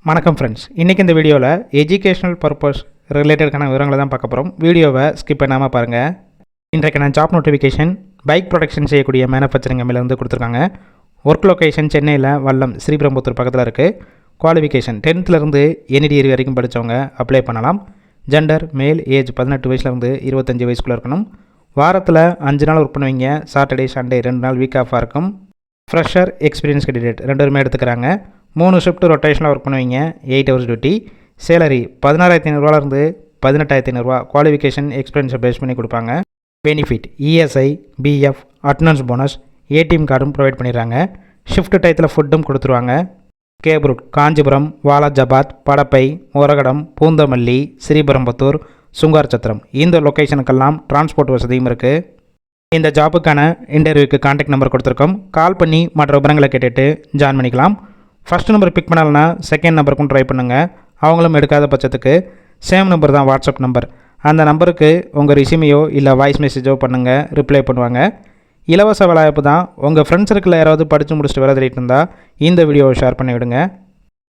வணக்கம் ஃப்ரெண்ட்ஸ், இன்றைக்கி இந்த வீடியோவில் எஜுகேஷனல் பர்பஸ் ரிலேட்டடான விவரங்களை தான் பார்க்க போகிறோம். வீடியோவை ஸ்கிப் பண்ணாமல் பாருங்கள். இன்றைக்கான ஜாப் நோட்டிஃபிகேஷன் பைக் ப்ரொடக்ஷன் செய்யக்கூடிய மேனுஃபேக்சரிங் கம்பெனியில் வந்து கொடுத்துருக்காங்க. ஒர்க் லொக்கேஷன் சென்னையில் வல்லம் ஸ்ரீபெரும்புத்தூர் பக்கத்தில் இருக்குது. குவாலிஃபிகேஷன் 10th எனி டிகிரி வரைக்கும் படித்தவங்க அப்ளை பண்ணலாம். ஜெண்டர் மேல், ஏஜ் 18 வயசுலேருந்து 25 வயசுக்குள்ளே இருக்கணும். வாரத்தில் 5 நாள் ஒர்க் பண்ணுவீங்க. சாட்டர்டே சண்டே 2 நாள் வீக் ஆஃபாக இருக்கும். ஃப்ரெஷர், எக்ஸ்பீரியன்ஸ் கேண்டிடேட் 2 பேருமே எடுத்துக்கிறாங்க. 3 ஷிஃப்ட் ரொட்டேஷனில் ஒர்க் பண்ணுவீங்க. 8 ஹவர்ஸ் டியூட்டி. சேலரி 16,500 18,500. குவாலிஃபிகேஷன் எக்ஸ்பீரியன்ஸை பேஸ் பண்ணி கொடுப்பாங்க. Benefit ESI, PF, attendance bonus, ATM கார்டும் ப்ரொவைட் பண்ணிடுறாங்க. ஷிஃப்ட் டயத்தில் ஃபுட்டும் கொடுத்துருவாங்க. கேப் ரூட் காஞ்சிபுரம், வாலாஜாபாத், படப்பை, ஓரகடம், பூந்தமல்லி, ஸ்ரீபெரும்புத்தூர், சுங்கார் சத்திரம் இந்த லொக்கேஷனுக்கெல்லாம் டிரான்ஸ்போர்ட் வசதியும் இருக்குது. இந்த ஜாபுக்கான இன்டர்வியூக்கு கான்டாக்ட் நம்பர் கொடுத்துருக்கோம். கால் பண்ணி மற்ற விவரங்களை கேட்டுட்டு ஜாயின் பண்ணிக்கலாம். ஃபஸ்ட் நம்பர் பிக் பண்ணலைன்னா செகண்ட் நம்பருக்கும் ட்ரை பண்ணுங்கள். அவங்களும் எடுக்காத பட்சத்துக்கு சேம் நம்பர் தான் வாட்ஸ்அப் நம்பர். அந்த நம்பருக்கு உங்கள் ரிசியூமையோ இல்லை வாய்ஸ் மெசேஜோ பண்ணுங்கள், ரிப்ளை பண்ணுவாங்க. இலவச வேலைவாய்ப்பு தான். உங்கள் ஃப்ரெண்ட்ஸ் சர்க்கிளில் யாராவது படித்து முடிச்சுட்டு வேலை தேடிட்டு இருந்தால் இந்த வீடியோவை ஷேர் பண்ணி விடுங்க.